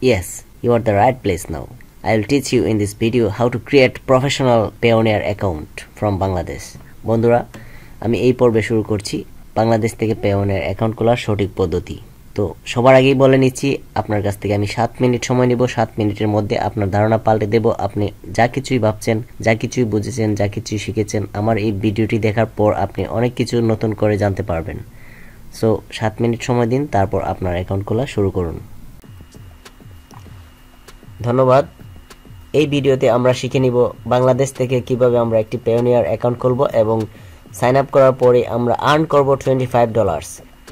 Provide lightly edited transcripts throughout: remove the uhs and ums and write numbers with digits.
Yes, you are the right place now. I will teach you in this video how to create professional Payoneer account from Bangladesh. বন্ধুরা, আমি এই পর্বে শুরু করছি বাংলাদেশ থেকে Payoneer account খোলার সঠিক পদ্ধতি। তো সবার আগেই বলে নিচ্ছি, আপনার কাছ থেকে আমি 7 মিনিট সময় নেব। 7 মিনিটের মধ্যে আপনার ধারণা পাল্টে দেব। আপনি যা কিছুই ভাবছেন, যা কিছুই বুঝেছেন, যা কিছুই শিখেছেন, আমার এই ভিডিওটি দেখার পর আপনি অনেক কিছু নতুন করে জানতে পারবেন। সো 7 মিনিট সময় দিন, তারপর আপনার অ্যাকাউন্ট খোলা শুরু করুন। ধন্যবাদ। এই ভিডিওতে আমরা শিখে নিব বাংলাদেশ থেকে কিভাবে আমরা একটি Payoneer অ্যাকাউন্ট খুলব এবং সাইন আপ করার পরে আমরা আর্ন করব $25।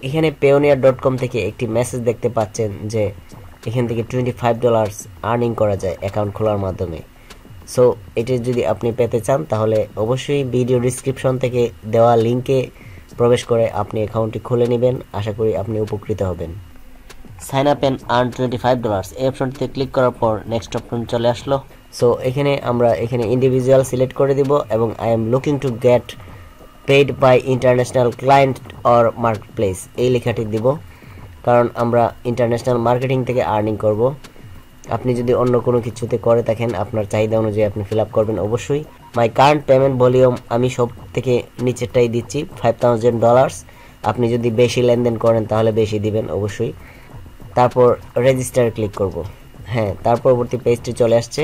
এখানে payoneer.com থেকে একটি মেসেজ দেখতে পাচ্ছেন যে এখান থেকে $25 আর্নিং করা যায় অ্যাকাউন্ট খোলার মাধ্যমে। সো এটা যদি আপনি পেতে চান তাহলে অবশ্যই ভিডিও ডেসক্রিপশন থেকে দেওয়া লিংকে প্রবেশ করে আপনি অ্যাকাউন্টটি খুলে নেবেন। আশা করি আপনি উপকৃত হবেন। সাইন আপ এন্ড আর্ন $25 এই অপশনটিতে ক্লিক করার পর নেক্সট অপশন চলে আসলো। সো এখানে আমরা ইন্ডিভিজুয়াল সিলেক্ট করে দিব এবং I am looking to get paid by international client or marketplace এই লেখাটি দিব, কারণ আমরা ইন্টারন্যাশনাল মার্কেটিং থেকে আর্নিং করব। আপনি যদি অন্য কোনো কিছুতে করে থাকেন, আপনার চাহিদা অনুযায়ী আপনি ফিল আপ করবেন অবশ্যই। মাই কারেন্ট পেমেন্ট ভলিউম আমি সব থেকে নিচেরটাই দিচ্ছি $5000। আপনি যদি বেশি লেনদেন করেন তাহলে বেশি দিবেন অবশ্যই। তারপর রেজিস্টার ক্লিক করব। হ্যাঁ, তার পরবর্তী পেজটি চলে আসছে।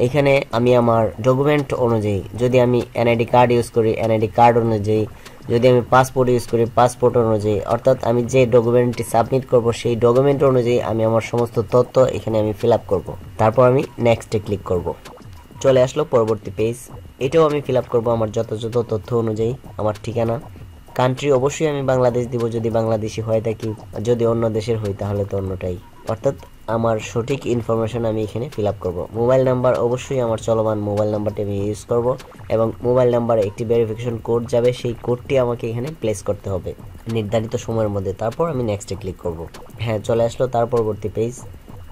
এখানে আমি আমার ডকুমেন্ট অনুযায়ী, যদি আমি এনআইডি কার্ড ইউজ করি এনআইডি কার্ড অনুযায়ী, যদি আমি পাসপোর্ট ইউজ করি পাসপোর্ট অনুযায়ী, অর্থাৎ আমি যে ডকুমেন্টটি সাবমিট করব সেই ডকুমেন্ট অনুযায়ী আমি আমার সমস্ত তথ্য এখানে আমি ফিল আপ করবো। তারপর আমি নেক্সটে ক্লিক করব। চলে আসলো পরবর্তী পেজ। এটাও আমি ফিল আপ করবো আমার যথাযথ তথ্য অনুযায়ী। আমার ঠিকানা, কান্ট্রি অবশ্যই আমি বাংলাদেশ দিব যদি বাংলাদেশি হয়ে থাকি, যদি অন্য দেশের হই তাহলে তো অন্যটাই, অর্থাৎ আমার সঠিক ইনফরমেশন আমি এখানে ফিল আপ করবো। মোবাইল নাম্বার অবশ্যই আমার চলমান মোবাইল নাম্বারটি আমি ইউজ করব এবং মোবাইল নাম্বারে একটি ভেরিফিকেশন কোড যাবে, সেই কোডটি আমাকে এখানে প্লেস করতে হবে নির্ধারিত সময়ের মধ্যে। তারপর আমি নেক্সটে ক্লিক করব। হ্যাঁ, চলে আসলো তার পরবর্তী পেজ।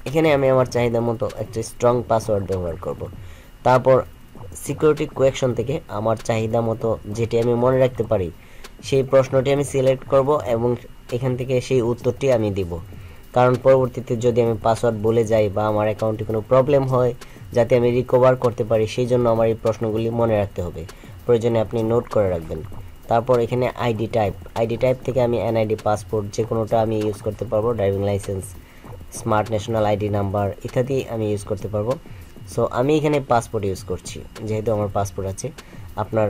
এখানে আমি আমার চাহিদা মতো একটি স্ট্রং পাসওয়ার্ড ব্যবহার করব। তারপর সিকিউরিটি কোয়েকশন থেকে আমার চাহিদা মতো যেটি আমি মনে রাখতে পারি সেই প্রশ্নটি আমি সিলেক্ট করব এবং এখান থেকে সেই উত্তরটি আমি দিব, কারণ পরবর্তীতে যদি আমি পাসওয়ার্ড ভুলে যাই বা আমার অ্যাকাউন্টে কোনো প্রবলেম হয়, যাতে আমি রিকভার করতে পারি, সেই জন্য আমার এই প্রশ্নগুলি মনে রাখতে হবে। প্রয়োজনে আপনি নোট করে রাখবেন। তারপর এখানে আইডি টাইপ থেকে আমি এনআইডি, পাসপোর্ট যে কোনোটা আমি ইউজ করতে পারবো, driving licence, smart national ID number ইত্যাদি আমি ইউজ করতে পারবো। সো আমি এখানে পাসপোর্ট ইউজ করছি, যেহেতু আমার পাসপোর্ট আছে। আপনার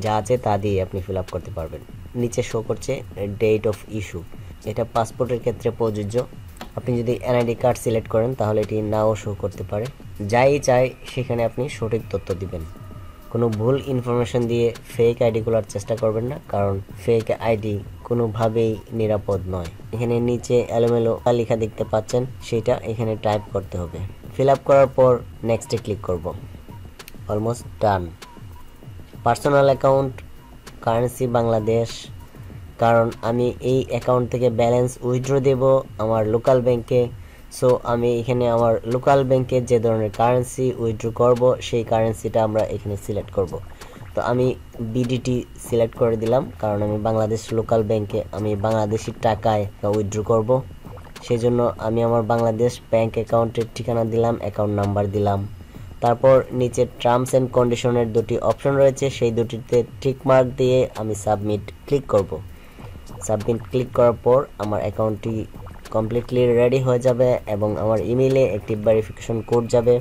যা আছে তা দিয়ে আপনি ফিল আপ করতে পারবেন। নিচে শো করছে ডেট অফ ইস্যু, এটা পাসপোর্টের ক্ষেত্রে প্রযোজ্য। আপনি যদি এনআইডি কার্ড সিলেক্ট করেন তাহলে এটি নাও শো করতে পারে। যাই চাই সেখানে আপনি সঠিক তথ্য দিবেন। কোনো ভুল ইনফরমেশন দিয়ে ফেক আইডি খোলার চেষ্টা করবেন না, কারণ ফেক আইডি কোনোভাবেই নিরাপদ নয়। এখানে নিচে এলোমেলো লেখা দেখতে পাচ্ছেন, সেটা এখানে টাইপ করতে হবে। ফিল আপ করার পর নেক্সটে ক্লিক করব। Almost done. Personal account, currency Bangladesh, কারণ আমি এই অ্যাকাউন্ট থেকে ব্যালেন্স উইথড্র দেব আমার লোকাল ব্যাংকে। সো আমি এখানে আমার লোকাল ব্যাংকে যে ধরনের কারেন্সি উইথড্র করব সেই কারেন্সিটা আমরা এখানে সিলেক্ট করব। তো আমি বিডিটি সিলেক্ট করে দিলাম, কারণ আমি বাংলাদেশ লোকাল ব্যাংকে আমি বাংলাদেশি টাকায় উইথড্র করব। সেই জন্য আমি আমার বাংলাদেশ ব্যাংক অ্যাকাউন্টের ঠিকানা দিলাম, অ্যাকাউন্ট নাম্বার দিলাম। তারপর নিচে টার্মস অ্যান্ড কন্ডিশনের দুটি অপশন রয়েছে, সেই দুটিতে টিক মার্ক দিয়ে আমি সাবমিট ক্লিক করব। সাবমিট ক্লিক করার পর আমার অ্যাকাউন্টটি কমপ্লিটলি রেডি হয়ে যাবে এবং আমার ইমেইলে একটি ভেরিফিকেশন কোড যাবে।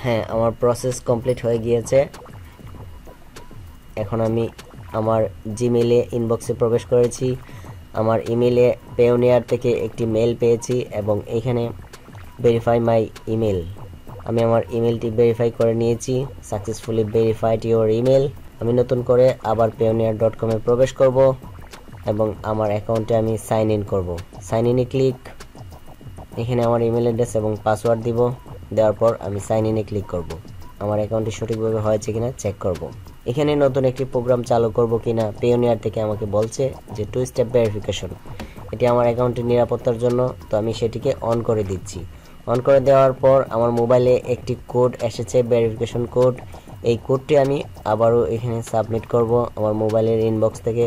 হ্যাঁ, আমার প্রসেস কমপ্লিট হয়ে গিয়েছে। এখন আমি আমার জিমেইলে ইনবক্সে প্রবেশ করেছি। আমার ইমেইলে Payoneer থেকে একটি মেল পেয়েছি এবং এখানে ভেরিফাই মাই ইমেল, আমি আমার ইমেলটি ভেরিফাই করে নিয়েছি। Successfully verified your email. আমি নতুন করে আবার payoneer.com এ প্রবেশ করব এবং আমার অ্যাকাউন্টে আমি সাইন ইন করব। সাইন ইনে ক্লিক, এখানে আমার ইমেল অ্যাড্রেস এবং পাসওয়ার্ড দিব। দেওয়ার পর আমি সাইন ইনে ক্লিক করব। আমার অ্যাকাউন্টটি সঠিকভাবে হয়েছে কিনা চেক করব। এখানে নতুন একটি প্রোগ্রাম চালু করব কিনা Payoneer থেকে আমাকে বলছে যে 2 স্টেপ ভেরিফিকেশন, এটি আমার অ্যাকাউন্টের নিরাপত্তার জন্য, তো আমি সেটিকে অন করে দিচ্ছি। অন করে দেওয়ার পর আমার মোবাইলে একটি কোড এসেছে, ভেরিফিকেশন কোড। এই কোডটি আমি আবারও এখানে সাবমিট করব আমার মোবাইলের ইনবক্স থেকে।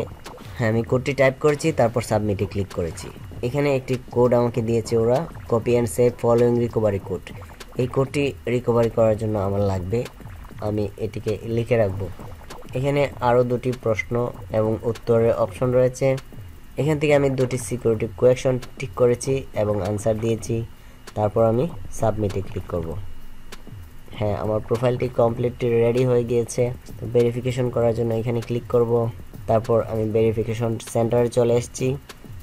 হ্যাঁ, আমি কোডটি টাইপ করেছি, তারপর সাবমিটে ক্লিক করেছি। এখানে একটি কোড আমাকে দিয়েছে ওরা, copy and save following recovery code. এই কোডটি রিকভারি করার জন্য আমার লাগবে, আমি এটিকে লিখে রাখব। এখানে আরও দুটি প্রশ্ন এবং উত্তরের অপশন রয়েছে। এখান থেকে আমি দুটি সিকিউরিটি কোয়েকশন ঠিক করেছি এবং আনসার দিয়েছি। তারপর আমি সাবমিটে ক্লিক করব। হ্যাঁ, আমার প্রোফাইলটি কমপ্লিটলি রেডি হয়ে গিয়েছে। তো ভেরিফিকেশন করার জন্য এখানে ক্লিক করব। তারপর আমি ভেরিফিকেশন সেন্টারে চলে এসেছি।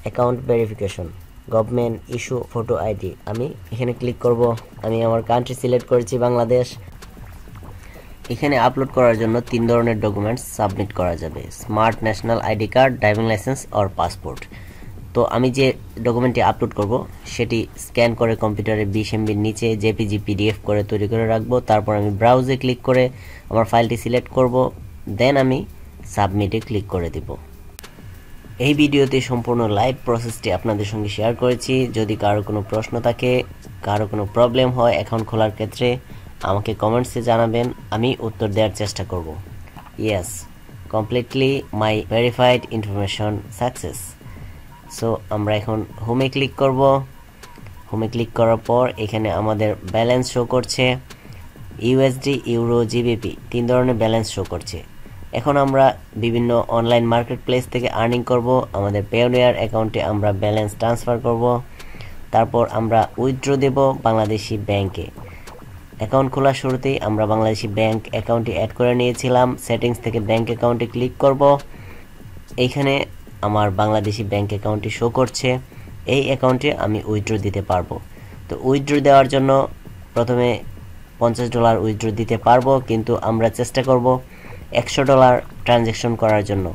Account verification, government issue photo ID, আমি এখানে ক্লিক করব। আমি আমার কান্ট্রি সিলেক্ট করেছি বাংলাদেশ। এখানে আপলোড করার জন্য 3 ধরনের ডকুমেন্টস সাবমিট করা যাবে, smart national ID card, driving licence or passport. তো আমি যে ডকুমেন্টটি আপলোড করব সেটি স্ক্যান করে কম্পিউটারে 20 MBর নিচে জেপিজি পিডিএফ করে তৈরি করে রাখবো। তারপর আমি ব্রাউজে ক্লিক করে আমার ফাইলটি সিলেক্ট করব, দেন আমি সাবমিটে ক্লিক করে দিব। এই ভিডিওতে সম্পূর্ণ লাইভ প্রসেসটি আপনাদের সঙ্গে শেয়ার করেছি। যদি কারো কোনো প্রশ্ন থাকে, কারো কোনো প্রবলেম হয় অ্যাকাউন্ট খোলার ক্ষেত্রে, আমাকে কমেন্টসে জানাবেন, আমি উত্তর দেওয়ার চেষ্টা করব। ইয়েস, কমপ্লিটলি মাই ভেরিফাইড ইনফরমেশন সাকসেস। সো আমরা এখন হোমে ক্লিক করব। হোমে ক্লিক করার পর এখানে আমাদের ব্যালেন্স শো করছে, ইউএসডি, ইউরো, জিবিপি 3 ধরনের ব্যালেন্স শো করছে। এখন আমরা বিভিন্ন অনলাইন মার্কেট প্লেস থেকে আর্নিং করব। আমাদের পেওনিয়ার অ্যাকাউন্টে আমরা ব্যালেন্স ট্রান্সফার করব। তারপর আমরা উইথড্র দেব বাংলাদেশি ব্যাংকে। অ্যাকাউন্ট খোলার শুরুতেই আমরা বাংলাদেশি ব্যাংক অ্যাকাউন্টটি অ্যাড করে নিয়েছিলাম। সেটিংস থেকে ব্যাংক অ্যাকাউন্টে ক্লিক করব। এইখানে আমার বাংলাদেশি ব্যাংক অ্যাকাউন্টটি শো করছে। এই অ্যাকাউন্টে আমি উইথড্র দিতে পারবো। তো উইথড্র দেওয়ার জন্য প্রথমে $50 উইথড্র দিতে পারবো, কিন্তু আমরা চেষ্টা করব $100 ট্রানজ্যাকশন করার জন্য।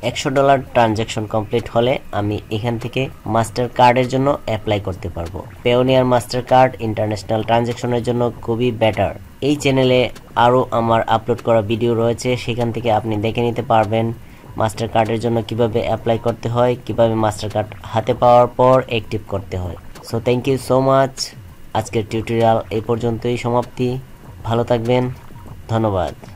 $100 ট্রানজ্যাকশন কমপ্লিট হলে আমি এখান থেকে মাস্টার কার্ডের জন্য অ্যাপ্লাই করতে পারবো। পেওনিয়ার মাস্টার কার্ড ইন্টারন্যাশনাল ট্রানজ্যাকশনের জন্য খুবই বেটার। এই চ্যানেলে আরও আমার আপলোড করা ভিডিও রয়েছে, সেখান থেকে আপনি দেখে নিতে পারবেন মাস্টার কার্ডের জন্য কিভাবে অ্যাপ্লাই করতে হয়, কিভাবে মাস্টার কার্ড হাতে পাওয়ার পর অ্যাক্টিভ করতে হয়। So thank you so much. আজকের টিউটোরিয়াল এই পর্যন্তই সমাপ্তি। ভালো থাকবেন, ধন্যবাদ।